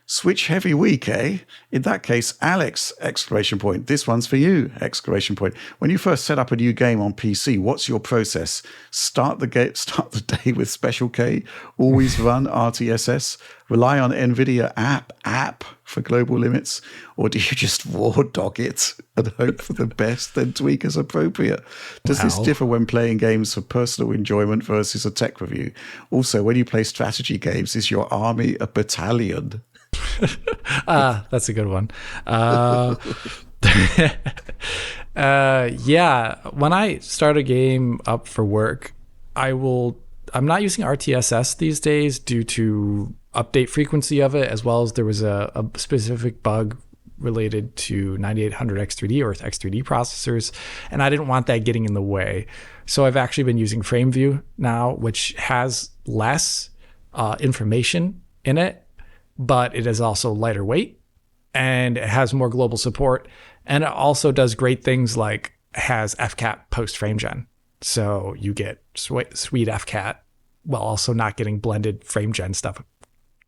Switch heavy week, eh? In that case, Alex, exclamation point. This one's for you, exclamation point. When you first set up a new game on PC, what's your process? Start the day with Special K, always run RTSS, rely on NVIDIA app for global limits, or do you just raw dog it and hope for the best, then tweak as appropriate? Does this differ when playing games for personal enjoyment versus a tech review? Also, when you play strategy games, is your army a battalion? That's a good one. Yeah, when I start a game up for work, I'm not using RTSS these days due to update frequency of it, as well as there was a specific bug related to 9800 X3D or X3D processors, and I didn't want that getting in the way. So I've actually been using FrameView now, which has less information in it, but it is also lighter weight and it has more global support. And it also does great things like has FCAT post frame gen. So you get sweet FCAT while also not getting blended frame gen stuff,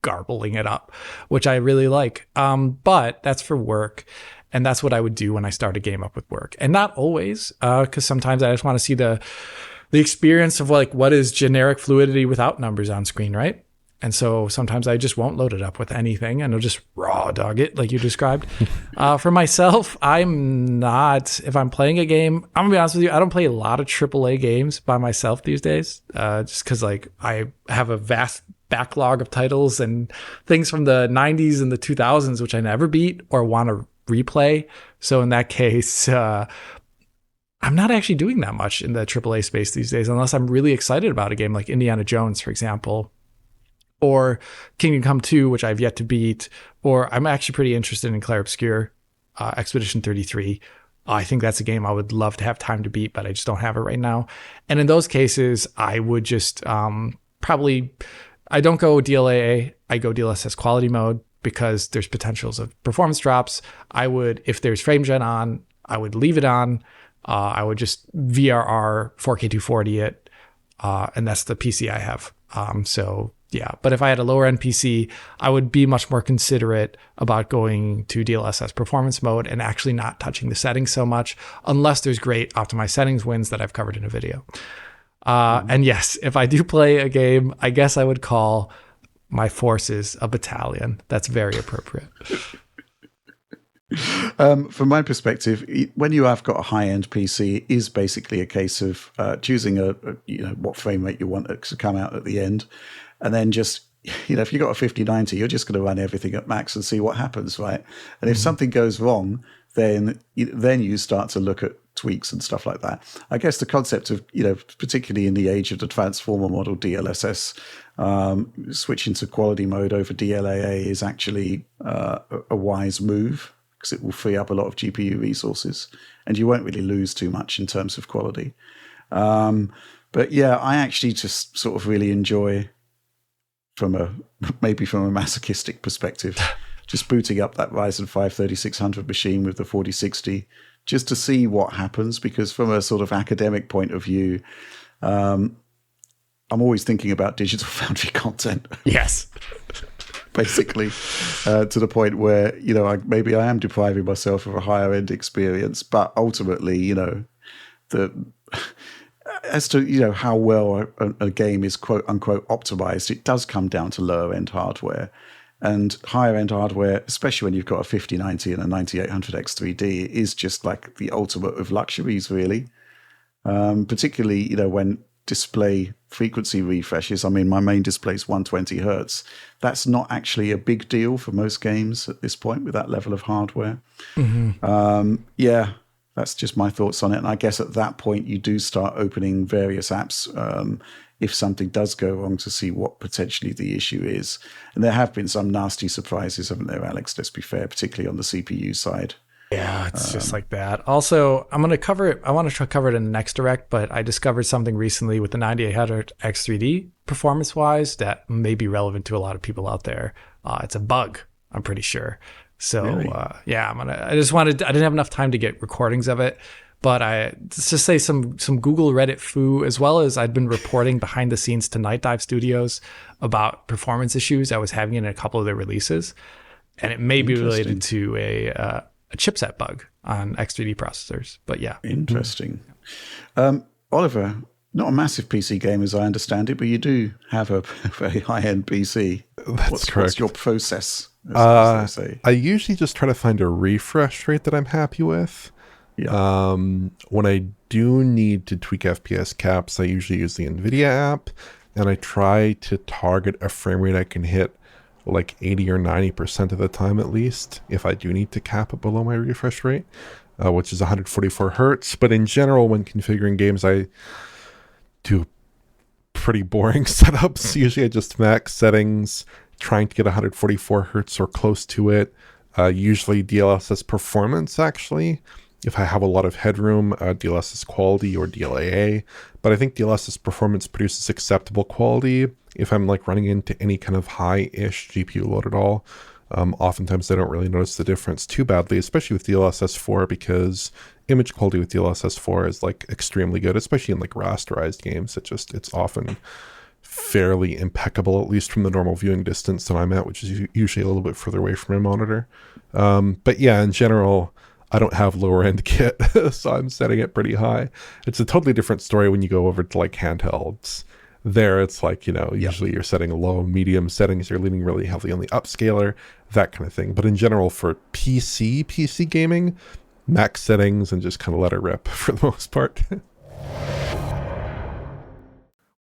garbling it up, which I really like. But that's for work. And that's what I would do when I start a game up with work. And not always, because sometimes I just want to see the experience of like what is generic fluidity without numbers on screen, right? And so sometimes I just won't load it up with anything and I'll just raw dog it like you described. For myself, I'm not, if I'm playing a game, I'm gonna be honest with you, I don't play a lot of AAA games by myself these days, just because like I have a vast backlog of titles and things from the 90s and the 2000s, which I never beat or want to replay. So in that case, I'm not actually doing that much in the AAA space these days, unless I'm really excited about a game like Indiana Jones, for example, or Kingdom Come 2, which I've yet to beat, or I'm actually pretty interested in Clair Obscur, Expedition 33. I think that's a game I would love to have time to beat, but I just don't have it right now. And in those cases, I would just probably, I don't go DLAA, I go DLSS quality mode because there's potentials of performance drops. I would, if there's frame gen on, I would leave it on. I would just VRR 4K 240 it, and that's the PC I have. So yeah, but if I had a lower end PC, I would be much more considerate about going to DLSS performance mode and actually not touching the settings so much, unless there's great optimized settings wins that I've covered in a video. And yes, if I do play a game, I guess I would call my forces a battalion. That's very appropriate. From my perspective, when you have got a high-end PC, it is basically a case of choosing what frame rate you want to come out at the end, and then just, if you've got a 5090, you're just going to run everything at max and see what happens, right? And if something goes wrong, then you start to look at tweaks and stuff like that. I guess the concept of, particularly in the age of the transformer model DLSS, switching to quality mode over DLAA is actually a wise move, because it will free up a lot of GPU resources and you won't really lose too much in terms of quality. But yeah, I actually just sort of really enjoy, from a masochistic perspective, just booting up that Ryzen 5 3600 machine with the 4060 just to see what happens, because from a sort of academic point of view, I'm always thinking about Digital Foundry content. Yes. Basically, to the point where, maybe I am depriving myself of a higher end experience, but ultimately, as to, how well a game is quote unquote optimized, it does come down to lower end hardware. And higher end hardware, especially when you've got a 5090 and a 9800 X3D, is just like the ultimate of luxuries, really. Particularly, when display frequency refreshes. I mean, my main display is 120 hertz. That's not actually a big deal for most games at this point with that level of hardware. Mm-hmm. Yeah, that's just my thoughts on it. And I guess at that point, you do start opening various apps if something does go wrong, to see what potentially the issue is. And there have been some nasty surprises, haven't there, Alex? Let's be fair, particularly on the CPU side. Yeah, it's just like that. Also, I want to cover it in the next direct, but I discovered something recently with the 9800 X3D performance-wise that may be relevant to a lot of people out there. It's a bug, I'm pretty sure. So, really? Yeah, I didn't have enough time to get recordings of it, but let's just say some Google Reddit foo, as well as I'd been reporting behind the scenes to Night Dive Studios about performance issues I was having in a couple of their releases. and it may be related to a chipset bug on X3D processors. But yeah, interesting. Oliver, not a massive PC game as I understand it, but you do have a very high-end PC. That's correct. What's your process, as they say? I usually just try to find a refresh rate that I'm happy with. Yeah. When I do need to tweak FPS caps, I usually use the NVIDIA app, and I try to target a frame rate I can hit like 80 or 90% of the time at least, if I do need to cap it below my refresh rate, which is 144 hertz. But in general, when configuring games, I do pretty boring setups. Usually I just max settings, trying to get 144 hertz or close to it. Usually DLSS performance, actually. If I have a lot of headroom, DLSS quality or DLAA. But I think DLSS performance produces acceptable quality if I'm like running into any kind of high-ish GPU load at all. Oftentimes I don't really notice the difference too badly, especially with DLSS 4, because image quality with DLSS 4 is like extremely good, especially in like rasterized games. It's often fairly impeccable, at least from the normal viewing distance that I'm at, which is usually a little bit further away from my monitor. But yeah, in general, I don't have lower end kit, so I'm setting it pretty high. It's a totally different story when you go over to like handhelds. There, it's like, usually you're setting low, medium settings, you're leaning really heavily on the upscaler, that kind of thing. But in general, for PC gaming, max settings and just kind of let it rip for the most part.